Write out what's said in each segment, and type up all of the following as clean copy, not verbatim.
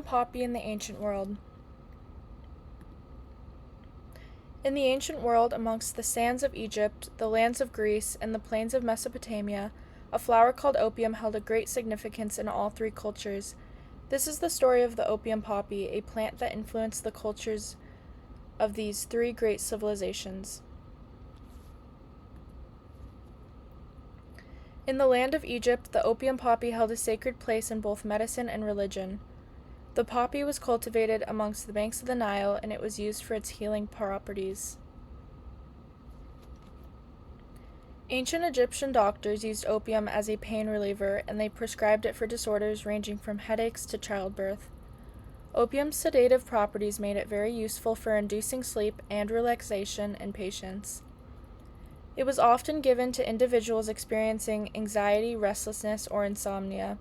Poppy in the ancient world. In the ancient world, amongst the sands of Egypt, the lands of Greece, and the plains of Mesopotamia, a flower called opium held a great significance in all three cultures. This is the story of the opium poppy, a plant that influenced the cultures of these three great civilizations. In the land of Egypt, the opium poppy held a sacred place in both medicine and religion. The poppy was cultivated amongst the banks of the Nile, and it was used for its healing properties. Ancient Egyptian doctors used opium as a pain reliever, and they prescribed it for disorders ranging from headaches to childbirth. Opium's sedative properties made it very useful for inducing sleep and relaxation in patients. It was often given to individuals experiencing anxiety, restlessness, or insomnia.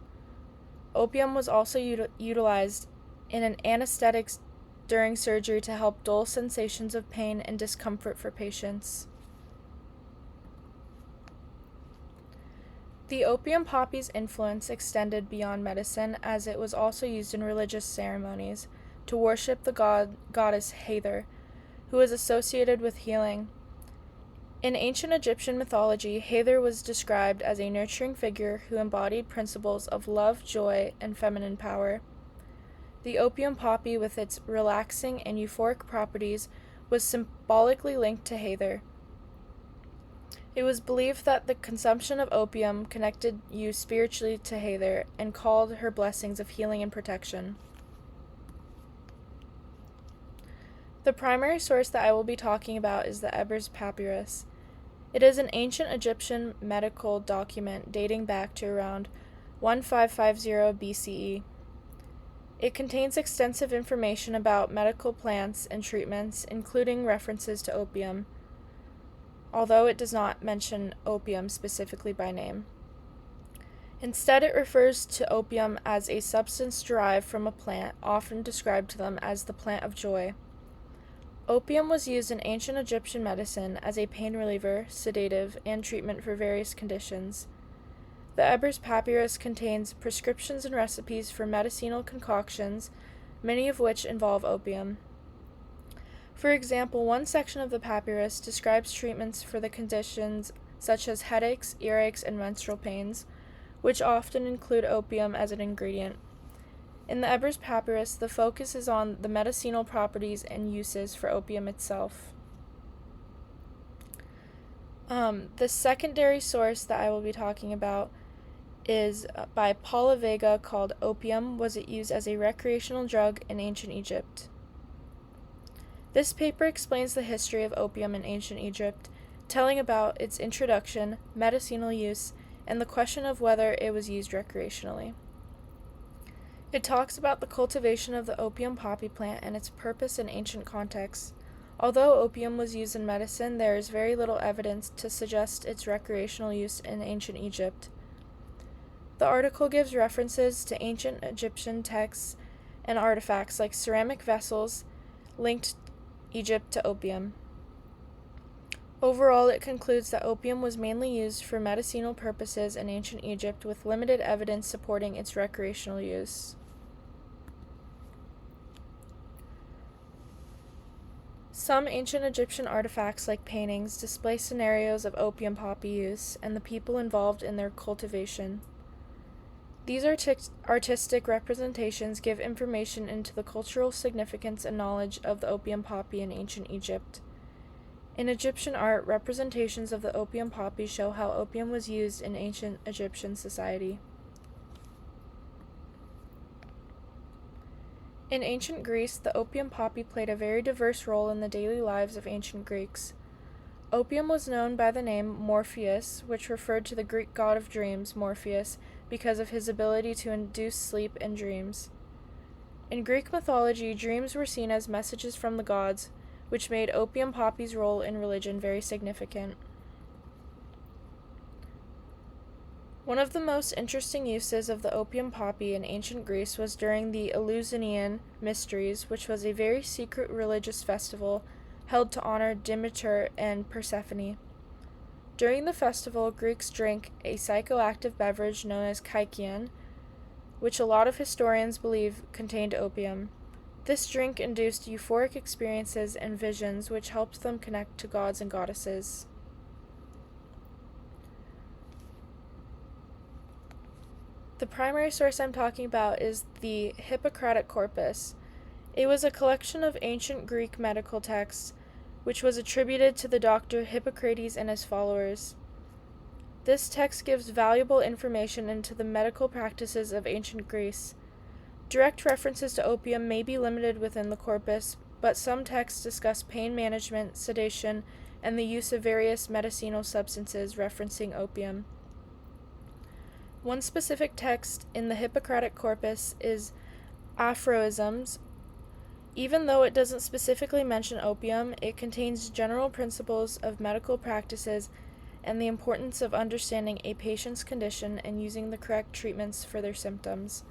Opium was also utilized in an anesthetic during surgery to help dull sensations of pain and discomfort for patients. The opium poppy's influence extended beyond medicine, as it was also used in religious ceremonies to worship the goddess Hathor, who was associated with healing. In ancient Egyptian mythology, Hathor was described as a nurturing figure who embodied principles of love, joy, and feminine power. The opium poppy, with its relaxing and euphoric properties, was symbolically linked to Hathor. It was believed that the consumption of opium connected you spiritually to Hathor and called her blessings of healing and protection. The primary source that I will be talking about is the Ebers Papyrus. It is an ancient Egyptian medical document dating back to around 1550 BCE. It contains extensive information about medical plants and treatments, including references to opium, although it does not mention opium specifically by name. Instead, it refers to opium as a substance derived from a plant, often described to them as the plant of joy. Opium was used in ancient Egyptian medicine as a pain reliever, sedative, and treatment for various conditions. The Ebers Papyrus contains prescriptions and recipes for medicinal concoctions, many of which involve opium. For example, one section of the papyrus describes treatments for the conditions such as headaches, earaches, and menstrual pains, which often include opium as an ingredient. In the Ebers Papyrus, the focus is on the medicinal properties and uses for opium itself. The secondary source that I will be talking about is by Paula Vega, called Opium, Was It Used as a Recreational Drug in Ancient Egypt? This paper explains the history of opium in ancient Egypt, telling about its introduction, medicinal use, and the question of whether it was used recreationally. It talks about the cultivation of the opium poppy plant and its purpose in ancient contexts. Although opium was used in medicine, there is very little evidence to suggest its recreational use in ancient Egypt. The article gives references to ancient Egyptian texts and artifacts like ceramic vessels linked Egypt to opium. Overall, it concludes that opium was mainly used for medicinal purposes in ancient Egypt, with limited evidence supporting its recreational use. Some ancient Egyptian artifacts, like paintings, display scenarios of opium poppy use and the people involved in their cultivation. These artistic representations give information into the cultural significance and knowledge of the opium poppy in ancient Egypt. In Egyptian art, representations of the opium poppy show how opium was used in ancient Egyptian society. In ancient Greece, the opium poppy played a very diverse role in the daily lives of ancient Greeks. Opium was known by the name Morpheus, which referred to the Greek god of dreams, Morpheus, because of his ability to induce sleep and dreams. In Greek mythology, dreams were seen as messages from the gods, which made opium poppy's role in religion very significant. One of the most interesting uses of the opium poppy in ancient Greece was during the Eleusinian Mysteries, which was a very secret religious festival held to honor Demeter and Persephone. During the festival, Greeks drank a psychoactive beverage known as kykeon, which a lot of historians believe contained opium. This drink induced euphoric experiences and visions, which helped them connect to gods and goddesses. The primary source I'm talking about is the Hippocratic Corpus. It was a collection of ancient Greek medical texts, which was attributed to the doctor Hippocrates and his followers. This text gives valuable information into the medical practices of ancient Greece. Direct references to opium may be limited within the corpus, but some texts discuss pain management, sedation, and the use of various medicinal substances referencing opium. One specific text in the Hippocratic Corpus is Aphorisms. Even though it doesn't specifically mention opium, it contains general principles of medical practices and the importance of understanding a patient's condition and using the correct treatments for their symptoms.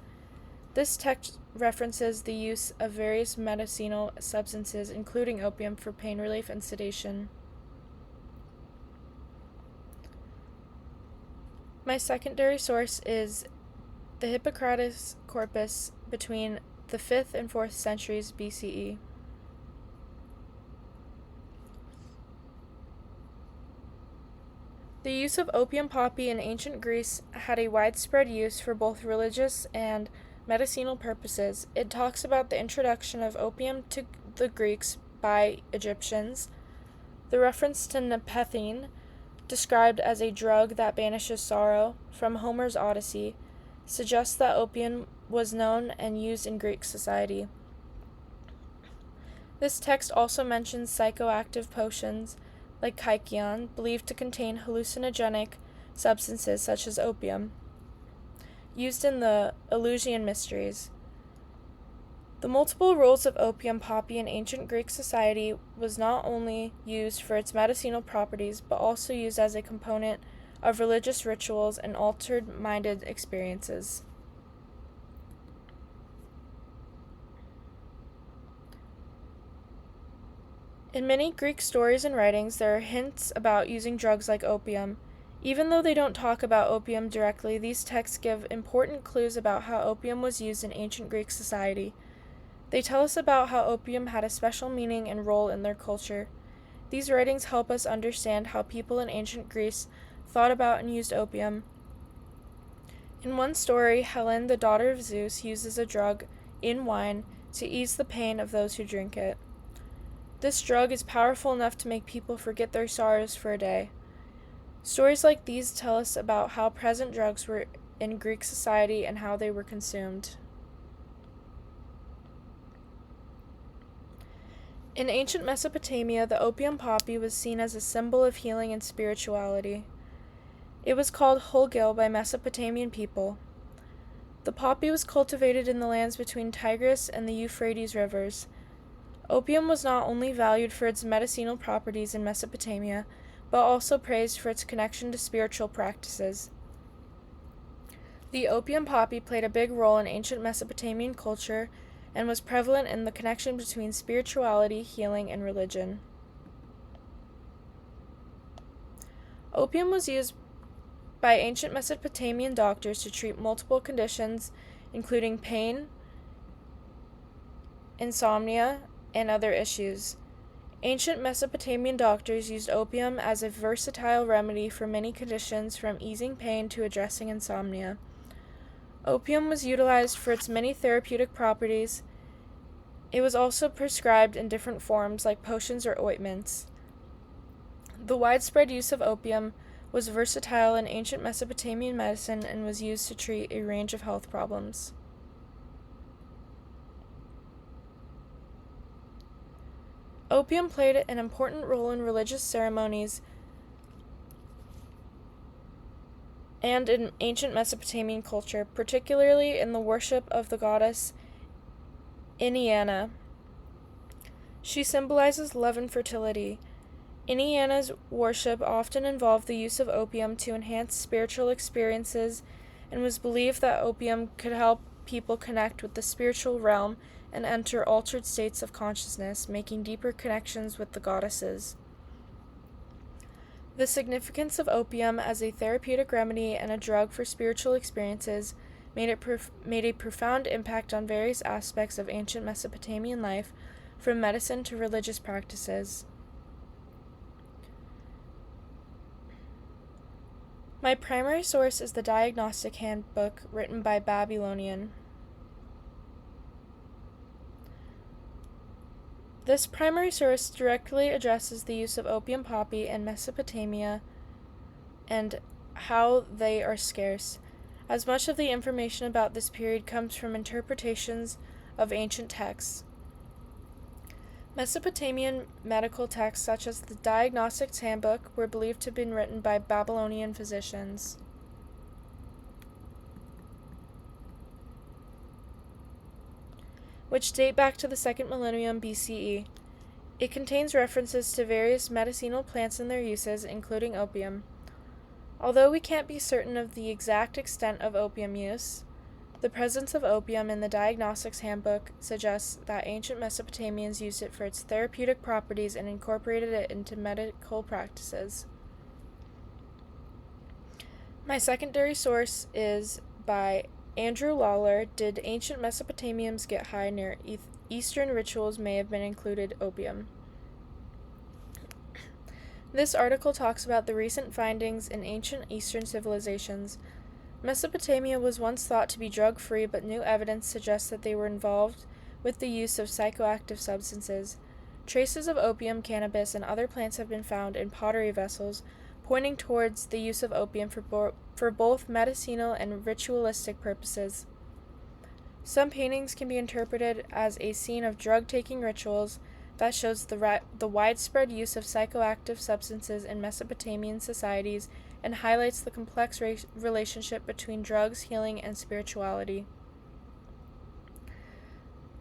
This text references the use of various medicinal substances, including opium, for pain relief and sedation. My secondary source is the Hippocratic Corpus between the 5th and 4th centuries BCE. The use of opium poppy in ancient Greece had a widespread use for both religious and medicinal purposes. It talks about the introduction of opium to the Greeks by Egyptians. The reference to nepenthe, described as a drug that banishes sorrow, from Homer's Odyssey, suggests that opium was known and used in Greek society. This text also mentions psychoactive potions, like kykeon, believed to contain hallucinogenic substances such as opium, used in the Eleusinian Mysteries. The multiple roles of opium poppy in ancient Greek society was not only used for its medicinal properties, but also used as a component of religious rituals and altered-minded experiences. In many Greek stories and writings, there are hints about using drugs like opium. Even though they don't talk about opium directly, these texts give important clues about how opium was used in ancient Greek society. They tell us about how opium had a special meaning and role in their culture. These writings help us understand how people in ancient Greece thought about and used opium. In one story, Helen, the daughter of Zeus, uses a drug in wine to ease the pain of those who drink it. This drug is powerful enough to make people forget their sorrows for a day. Stories like these tell us about how present drugs were in Greek society and how they were consumed. In ancient Mesopotamia, the opium poppy was seen as a symbol of healing and spirituality. It was called Holgil by Mesopotamian people. The poppy was cultivated in the lands between Tigris and the Euphrates rivers. Opium was not only valued for its medicinal properties in Mesopotamia, but also praised for its connection to spiritual practices. The opium poppy played a big role in ancient Mesopotamian culture and was prevalent in the connection between spirituality, healing, and religion. Opium was used by ancient Mesopotamian doctors to treat multiple conditions, including pain, insomnia, and other issues. Ancient Mesopotamian doctors used opium as a versatile remedy for many conditions, from easing pain to addressing insomnia. Opium was utilized for its many therapeutic properties. It was also prescribed in different forms, like potions or ointments. The widespread use of opium was versatile in ancient Mesopotamian medicine and was used to treat a range of health problems. Opium played an important role in religious ceremonies and in ancient Mesopotamian culture, particularly in the worship of the goddess Inanna. She symbolizes love and fertility. Inanna's worship often involved the use of opium to enhance spiritual experiences, and was believed that opium could help people connect with the spiritual realm and enter altered states of consciousness, making deeper connections with the goddesses. The significance of opium as a therapeutic remedy and a drug for spiritual experiences made a profound impact on various aspects of ancient Mesopotamian life, from medicine to religious practices. My primary source is the Diagnostic Handbook written by Babylonian. This primary source directly addresses the use of opium poppy in Mesopotamia and how they are scarce, as much of the information about this period comes from interpretations of ancient texts. Mesopotamian medical texts such as the Diagnostics Handbook were believed to have been written by Babylonian physicians. Which date back to the 2nd millennium BCE. It contains references to various medicinal plants and their uses, including opium. Although we can't be certain of the exact extent of opium use, the presence of opium in the Diagnostics Handbook suggests that ancient Mesopotamians used it for its therapeutic properties and incorporated it into medical practices. My secondary source is by Andrew Lawler. Did ancient Mesopotamians get high? Near Eastern rituals may have been included opium. This article talks about the recent findings in ancient Eastern civilizations. Mesopotamia was once thought to be drug-free, but new evidence suggests that they were involved with the use of psychoactive substances. Traces of opium, cannabis, and other plants have been found in pottery vessels, pointing towards the use of opium for both medicinal and ritualistic purposes. Some paintings can be interpreted as a scene of drug-taking rituals that shows the widespread use of psychoactive substances in Mesopotamian societies and highlights the complex relationship between drugs, healing, and spirituality.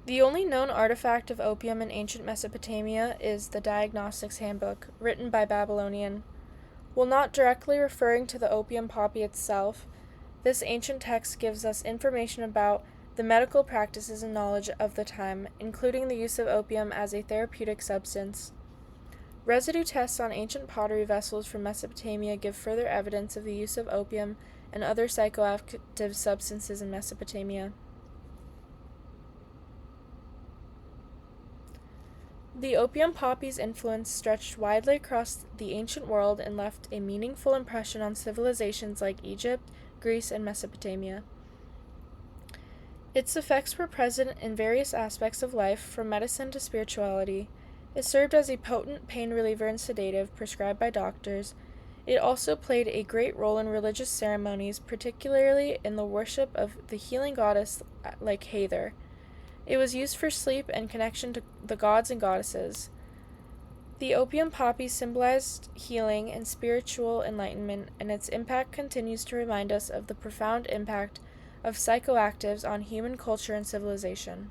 The only known artifact of opium in ancient Mesopotamia is the Diagnostics Handbook, written by Babylonian. While not directly referring to the opium poppy itself, this ancient text gives us information about the medical practices and knowledge of the time, including the use of opium as a therapeutic substance. Residue tests on ancient pottery vessels from Mesopotamia give further evidence of the use of opium and other psychoactive substances in Mesopotamia. The opium poppy's influence stretched widely across the ancient world and left a meaningful impression on civilizations like Egypt, Greece, and Mesopotamia. Its effects were present in various aspects of life, from medicine to spirituality. It served as a potent pain reliever and sedative prescribed by doctors. It also played a great role in religious ceremonies, particularly in the worship of the healing goddess like Hathor. It was used for sleep and connection to the gods and goddesses. The opium poppy symbolized healing and spiritual enlightenment, and its impact continues to remind us of the profound impact of psychoactives on human culture and civilization.